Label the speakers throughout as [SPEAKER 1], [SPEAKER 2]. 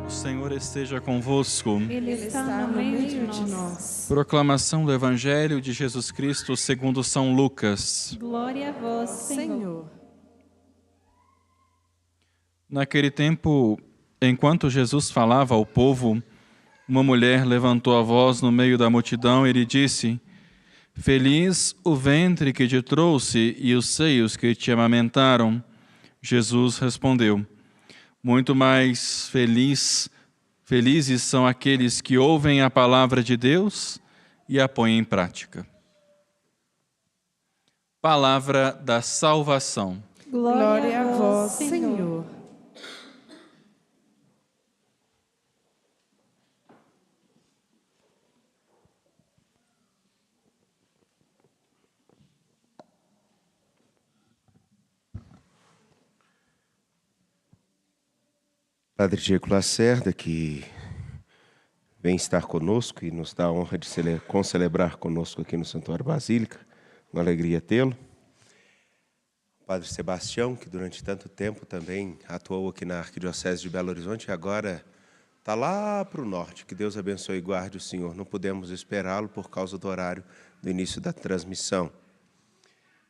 [SPEAKER 1] O Senhor esteja convosco.
[SPEAKER 2] Ele está no meio de nós.
[SPEAKER 1] Proclamação do Evangelho de Jesus Cristo segundo São Lucas.
[SPEAKER 2] Glória a vós, Senhor.
[SPEAKER 1] Naquele tempo, enquanto Jesus falava ao povo, uma mulher levantou a voz no meio da multidão e lhe disse: Feliz o ventre que te trouxe e os seios que te amamentaram. Jesus respondeu: Muito mais felizes são aqueles que ouvem a palavra de Deus e a põem em prática. Palavra da salvação.
[SPEAKER 2] Glória a vós, Senhor.
[SPEAKER 3] Padre Diego Lacerda, que vem estar conosco e nos dá a honra de concelebrar conosco aqui no Santuário Basílica, uma alegria tê-lo. Padre Sebastião, que durante tanto tempo também atuou aqui na Arquidiocese de Belo Horizonte e agora está lá para o norte. Que Deus abençoe e guarde o senhor. Não pudemos esperá-lo por causa do horário do início da transmissão.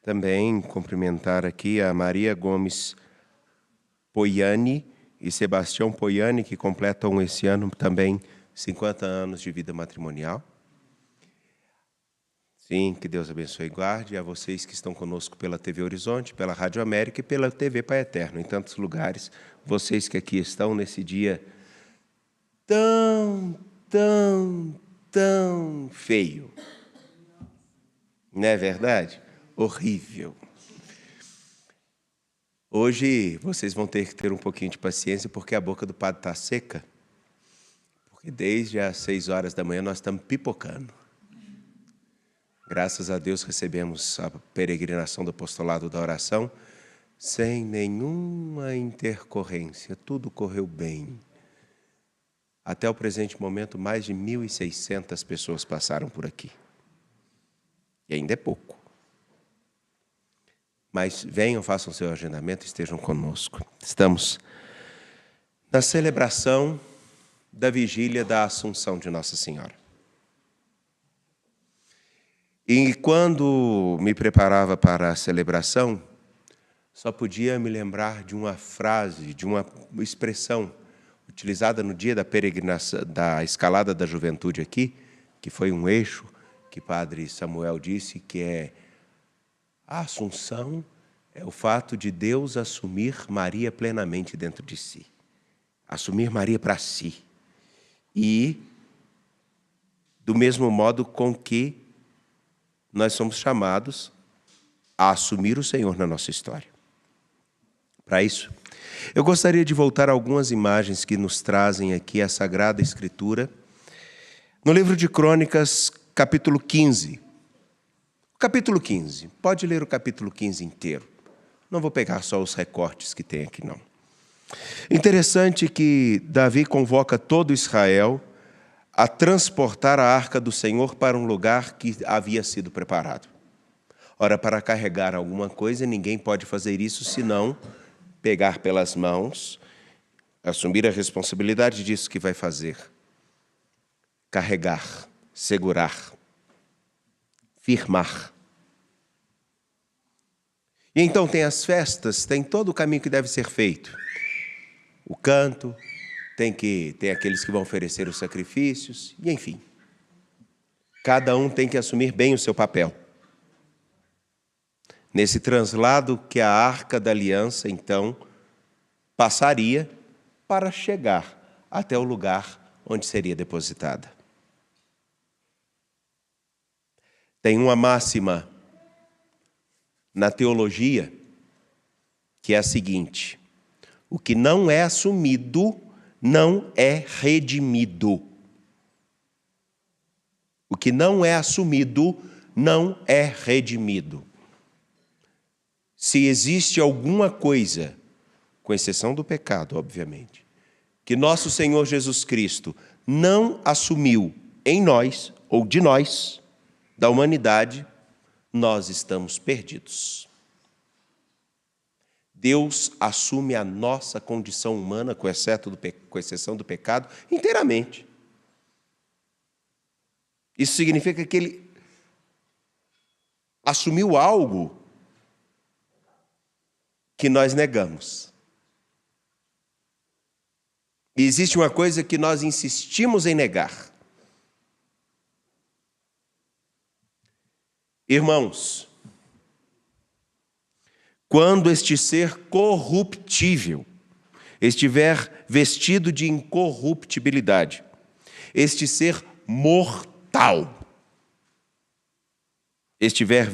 [SPEAKER 3] Também cumprimentar aqui a Maria Gomes Poiani e Sebastião Poiani, que completam esse ano também 50 anos de vida matrimonial. Sim, que Deus abençoe e guarde. A vocês que estão conosco pela TV Horizonte, pela Rádio América e pela TV Pai Eterno, em tantos lugares. Vocês que aqui estão nesse dia tão feio. Não é verdade? Horrível. Hoje vocês vão ter que ter um pouquinho de paciência porque a boca do padre está seca. Porque desde as 6 horas da manhã nós estamos pipocando. Graças a Deus recebemos a peregrinação do apostolado da oração sem nenhuma intercorrência. Tudo correu bem. Até o presente momento, mais de 1.600 pessoas passaram por aqui. E ainda é pouco. Mas venham, façam seu agendamento e estejam conosco. Estamos na celebração da vigília da Assunção de Nossa Senhora. E quando me preparava para a celebração, só podia me lembrar de uma frase, de uma expressão utilizada no dia da peregrinação, da escalada da juventude aqui, que foi um eixo que Padre Samuel disse que é: a Assunção é o fato de Deus assumir Maria plenamente dentro de si. Assumir Maria para si. E do mesmo modo com que nós somos chamados a assumir o Senhor na nossa história. Para isso, eu gostaria de voltar a algumas imagens que nos trazem aqui a Sagrada Escritura. No livro de Crônicas, capítulo 15. Capítulo 15. Pode ler o capítulo 15 inteiro. Não vou pegar só os recortes que tem aqui, não. Interessante que Davi convoca todo Israel a transportar a arca do Senhor para um lugar que havia sido preparado. Ora, para carregar alguma coisa, ninguém pode fazer isso senão pegar pelas mãos, assumir a responsabilidade disso que vai fazer. Carregar, segurar, firmar. E então tem as festas, tem todo o caminho que deve ser feito. O canto, tem aqueles que vão oferecer os sacrifícios, e enfim. Cada um tem que assumir bem o seu papel. Nesse translado que a Arca da Aliança, então, passaria para chegar até o lugar onde seria depositada. Tem uma máxima na teologia que é a seguinte: o que não é assumido não é redimido. O que não é assumido não é redimido. Se existe alguma coisa, com exceção do pecado, obviamente, que nosso Senhor Jesus Cristo não assumiu em nós, ou de nós, da humanidade, nós estamos perdidos. Deus assume a nossa condição humana, com exceção do pecado, inteiramente. Isso significa que Ele assumiu algo que nós negamos. E existe uma coisa que nós insistimos em negar. Irmãos, quando este ser corruptível estiver vestido de incorruptibilidade, este ser mortal estiver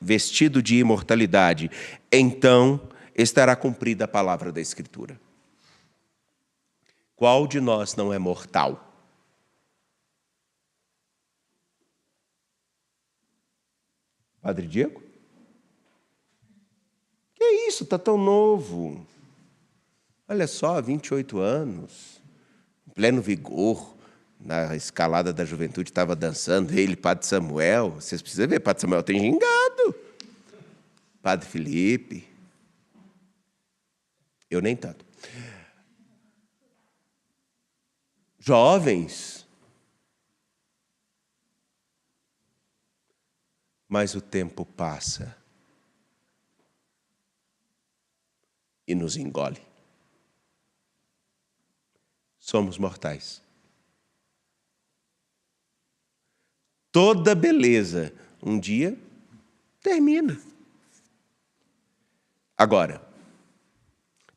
[SPEAKER 3] vestido de imortalidade, então estará cumprida a palavra da Escritura. Qual de nós não é mortal? Padre Diego? Que isso, está tão novo. Olha só, 28 anos, em pleno vigor, na escalada da juventude, estava dançando, ele, Padre Samuel. Vocês precisam ver, Padre Samuel tem gingado. Padre Felipe. Eu nem tanto. Jovens. Mas o tempo passa e nos engole. Somos mortais. Toda beleza, um dia, termina. Agora,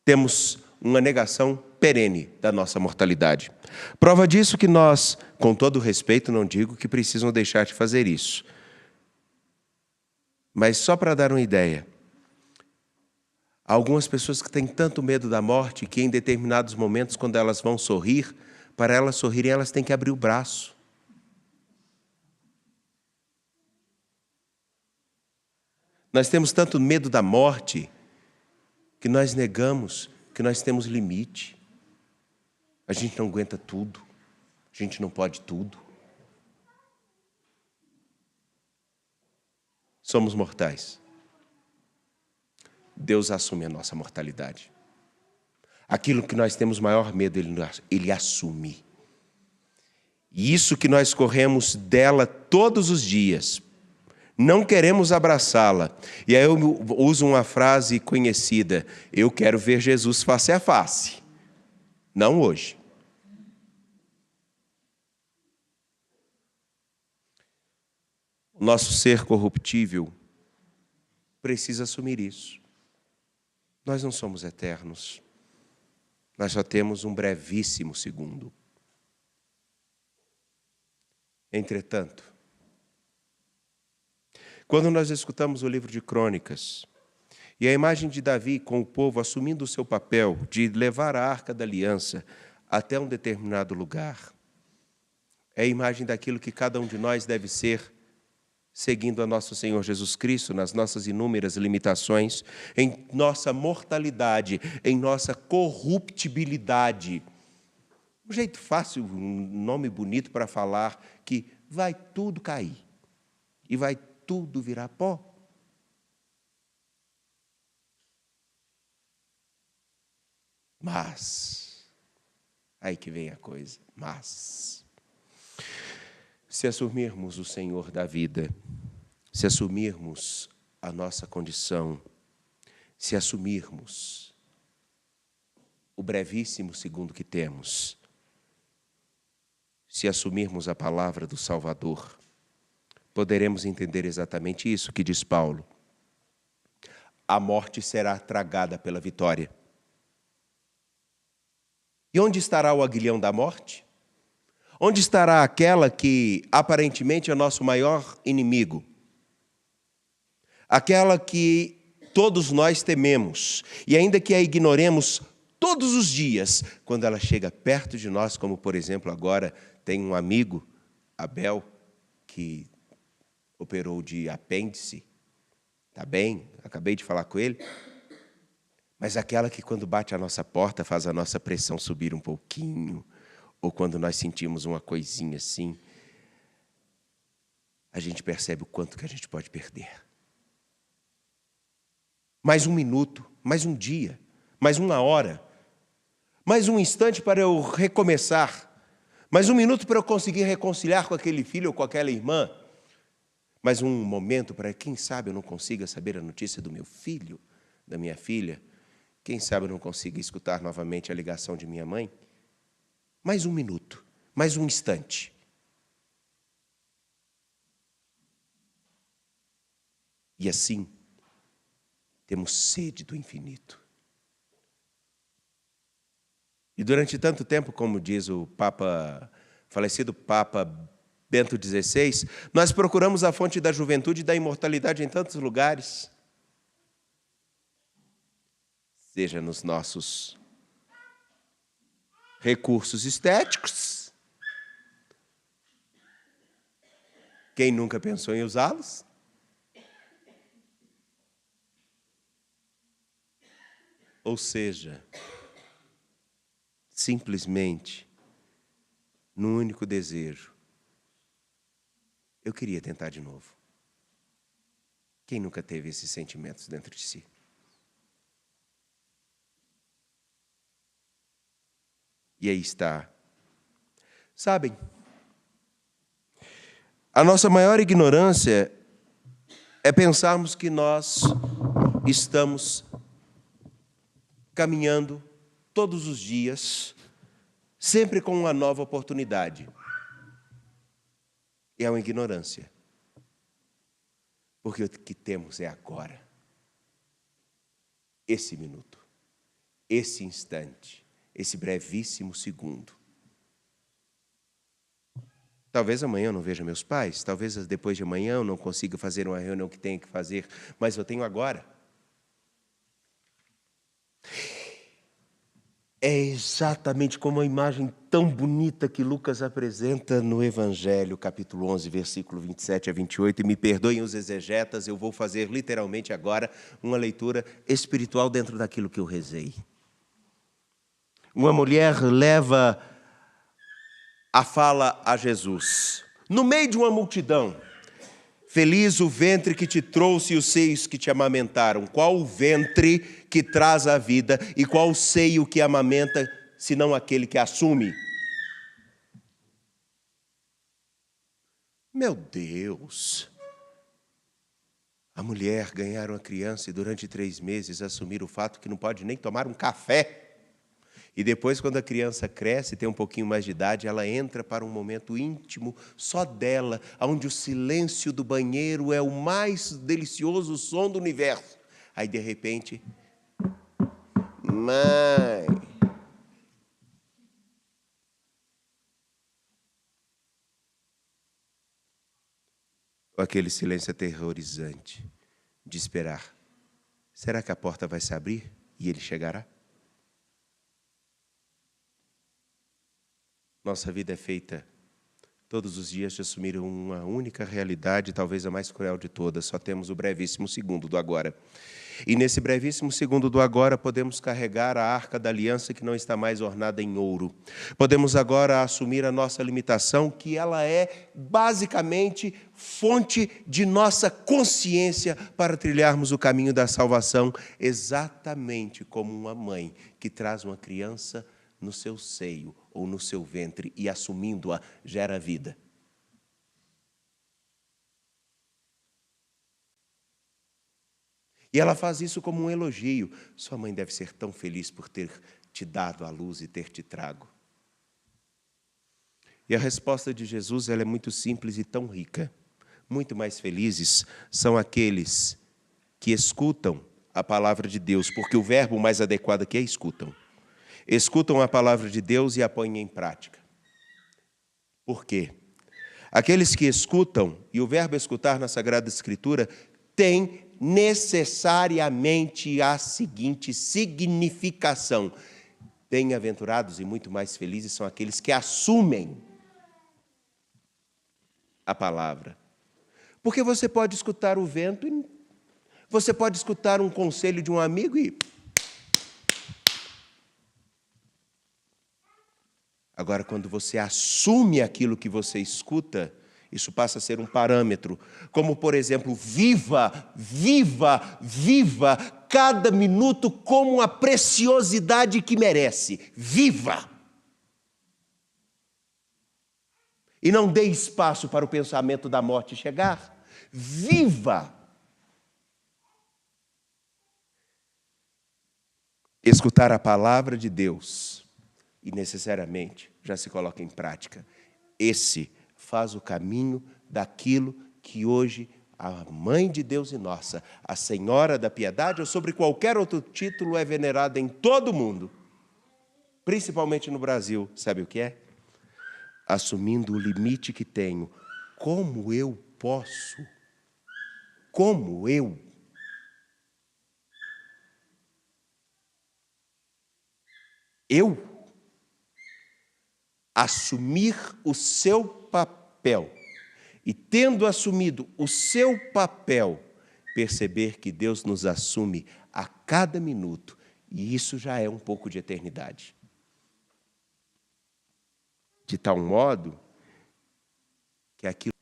[SPEAKER 3] temos uma negação perene da nossa mortalidade. Prova disso que nós, com todo respeito, não digo que precisam deixar de fazer isso. Mas só para dar uma ideia, há algumas pessoas que têm tanto medo da morte que em determinados momentos, quando elas vão sorrir, para elas sorrirem, elas têm que abrir o braço. Nós temos tanto medo da morte que nós negamos que nós temos limite. A gente não aguenta tudo, a gente não pode tudo. Somos mortais. Deus assume a nossa mortalidade. Aquilo que nós temos maior medo, Ele assume. E isso que nós corremos dela todos os dias, não queremos abraçá-la. E aí eu uso uma frase conhecida: eu quero ver Jesus face a face. Não hoje. O nosso ser corruptível precisa assumir isso. Nós não somos eternos. Nós só temos um brevíssimo segundo. Entretanto, quando nós escutamos o livro de Crônicas, e a imagem de Davi com o povo assumindo o seu papel de levar a Arca da Aliança até um determinado lugar, é a imagem daquilo que cada um de nós deve ser, seguindo a nosso Senhor Jesus Cristo, nas nossas inúmeras limitações, em nossa mortalidade, em nossa corruptibilidade. Um jeito fácil, um nome bonito para falar que vai tudo cair e vai tudo virar pó. Mas, aí que vem a coisa, mas, se assumirmos o Senhor da vida, se assumirmos a nossa condição, se assumirmos o brevíssimo segundo que temos, se assumirmos a palavra do Salvador, poderemos entender exatamente isso que diz Paulo. A morte será tragada pela vitória. E onde estará o aguilhão da morte? Onde estará aquela que aparentemente é nosso maior inimigo? Aquela que todos nós tememos, e ainda que a ignoremos todos os dias, quando ela chega perto de nós, como por exemplo agora tem um amigo, Abel, que operou de apêndice, está bem, acabei de falar com ele, mas aquela que quando bate a nossa porta faz a nossa pressão subir um pouquinho, ou quando nós sentimos uma coisinha assim, a gente percebe o quanto que a gente pode perder. mais um minuto, mais um dia, mais uma hora, mais um instante para eu recomeçar, mais um minuto para eu conseguir reconciliar com aquele filho ou com aquela irmã, mais um momento para, quem sabe, eu não consiga saber a notícia do meu filho, da minha filha, quem sabe eu não consiga escutar novamente a ligação de minha mãe. Mais um minuto, mais um instante. E assim, temos sede do infinito. E durante tanto tempo, como diz o falecido Papa Bento XVI, nós procuramos a fonte da juventude e da imortalidade em tantos lugares. Seja nos nossos recursos estéticos. Quem nunca pensou em usá-los? Ou seja, simplesmente, num único desejo, eu queria tentar de novo. Quem nunca teve esses sentimentos dentro de si? E aí está. Sabem, a nossa maior ignorância é pensarmos que nós estamos caminhando todos os dias, sempre com uma nova oportunidade. E é uma ignorância. Porque o que temos é agora. Esse minuto, esse instante, esse brevíssimo segundo. Talvez amanhã eu não veja meus pais, talvez depois de amanhã eu não consiga fazer uma reunião que tenha que fazer, mas eu tenho agora. É exatamente como a imagem tão bonita que Lucas apresenta no Evangelho, capítulo 11, versículo 27 a 28. E me perdoem os exegetas, eu vou fazer literalmente agora uma leitura espiritual dentro daquilo que eu rezei. Uma mulher leva a fala a Jesus, no meio de uma multidão. Feliz o ventre que te trouxe e os seios que te amamentaram. Qual o ventre que traz a vida e qual o seio que amamenta, senão aquele que assume? Meu Deus! A mulher ganhar uma criança e durante 3 meses assumir o fato que não pode nem tomar um café. E depois, quando a criança cresce, tem um pouquinho mais de idade, ela entra para um momento íntimo, só dela, onde o silêncio do banheiro é o mais delicioso som do universo. Aí, de repente, mãe. Aquele silêncio aterrorizante de esperar. Será que a porta vai se abrir e ele chegará? Nossa vida é feita todos os dias de assumir uma única realidade, talvez a mais cruel de todas. Só temos o brevíssimo segundo do agora. E nesse brevíssimo segundo do agora, podemos carregar a arca da aliança que não está mais ornada em ouro. Podemos agora assumir a nossa limitação, que ela é basicamente fonte de nossa consciência para trilharmos o caminho da salvação, exatamente como uma mãe que traz uma criança no seu seio ou no seu ventre e assumindo-a gera vida. E ela faz isso como um elogio. Sua mãe deve ser tão feliz por ter te dado à luz e ter te trago. E a resposta de Jesus ela é muito simples e tão rica. Muito mais felizes são aqueles que escutam a palavra de Deus, porque o verbo mais adequado aqui é escutam. Escutam a palavra de Deus e a põem em prática. Por quê? Aqueles que escutam, e o verbo escutar na Sagrada Escritura, tem necessariamente a seguinte significação. Bem-aventurados e muito mais felizes são aqueles que assumem a palavra. Porque você pode escutar o vento, você pode escutar um conselho de um amigo e... Agora, quando você assume aquilo que você escuta, isso passa a ser um parâmetro. Como, por exemplo, viva, viva, viva cada minuto como a preciosidade que merece. Viva! E não dê espaço para o pensamento da morte chegar. Viva! Escutar a palavra de Deus e necessariamente já se coloca em prática. Esse faz o caminho daquilo que hoje a Mãe de Deus e nossa, a Senhora da Piedade, ou sobre qualquer outro título, é venerada em todo o mundo, principalmente no Brasil. Sabe o que é? Assumindo o limite que tenho. Como eu posso? Como eu? Eu assumir o seu papel. E tendo assumido o seu papel, perceber que Deus nos assume a cada minuto. E isso já é um pouco de eternidade. De tal modo que aquilo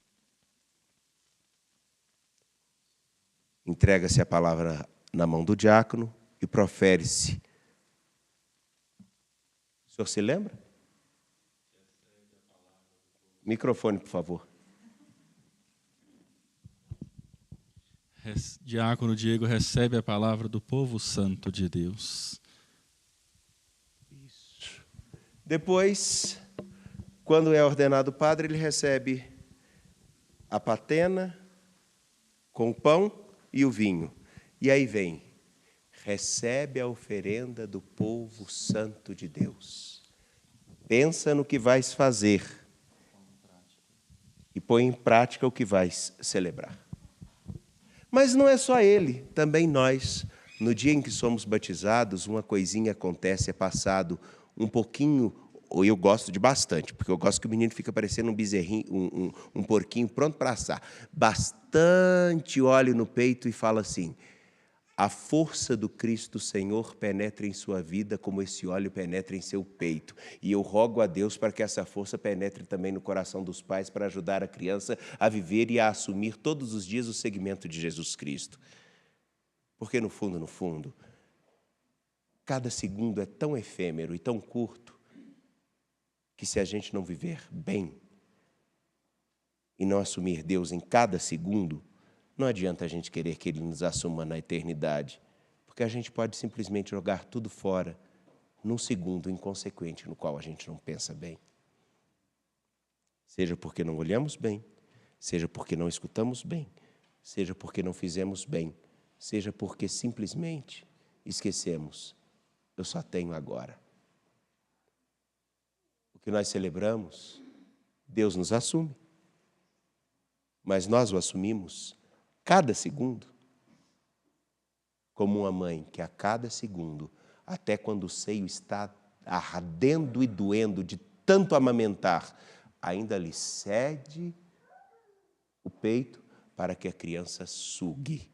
[SPEAKER 3] entrega-se a palavra na mão do diácono e profere-se. O senhor se lembra? Microfone, por favor.
[SPEAKER 1] Diácono Diego recebe a palavra do povo santo de Deus.
[SPEAKER 3] Isso. Depois, quando é ordenado padre, ele recebe a patena com o pão e o vinho. E aí vem, recebe a oferenda do povo santo de Deus. Pensa no que vais fazer e põe em prática o que vais celebrar. Mas não é só ele, também nós. No dia em que somos batizados, uma coisinha acontece, é passado um pouquinho, ou eu gosto de bastante, porque eu gosto que o menino fica parecendo um bezerrinho, um porquinho pronto para assar. Bastante óleo no peito e fala assim: a força do Cristo Senhor penetra em sua vida como esse óleo penetra em seu peito. E eu rogo a Deus para que essa força penetre também no coração dos pais para ajudar a criança a viver e a assumir todos os dias o segmento de Jesus Cristo. Porque no fundo, cada segundo é tão efêmero e tão curto que se a gente não viver bem e não assumir Deus em cada segundo, não adianta a gente querer que Ele nos assuma na eternidade, porque a gente pode simplesmente jogar tudo fora num segundo inconsequente no qual a gente não pensa bem. Seja porque não olhamos bem, seja porque não escutamos bem, seja porque não fizemos bem, seja porque simplesmente esquecemos, eu só tenho agora. O que nós celebramos, Deus nos assume, mas nós o assumimos cada segundo, como uma mãe que a cada segundo, até quando o seio está ardendo e doendo de tanto amamentar, ainda lhe cede o peito para que a criança sugue,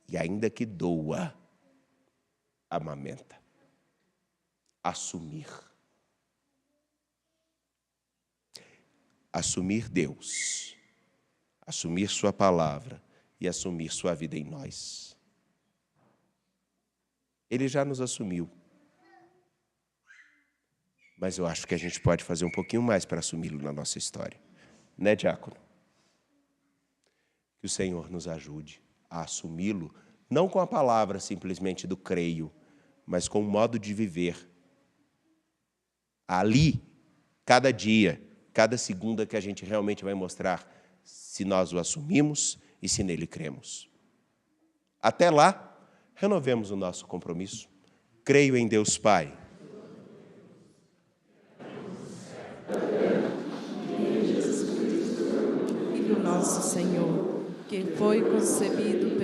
[SPEAKER 3] e ainda que doa, amamenta. Assumir. Assumir Deus, assumir sua palavra, e assumir sua vida em nós. Ele já nos assumiu. Mas eu acho que a gente pode fazer um pouquinho mais para assumi-lo na nossa história. Né, diácono? Que o Senhor nos ajude a assumi-lo, não com a palavra simplesmente do creio, mas com o modo de viver. Ali, cada dia, cada segunda que a gente realmente vai mostrar se nós o assumimos e se nele cremos. Até lá, renovemos o nosso compromisso. Creio em Deus Pai.
[SPEAKER 2] Em Jesus Cristo, Filho nosso Senhor, que foi concebido pelo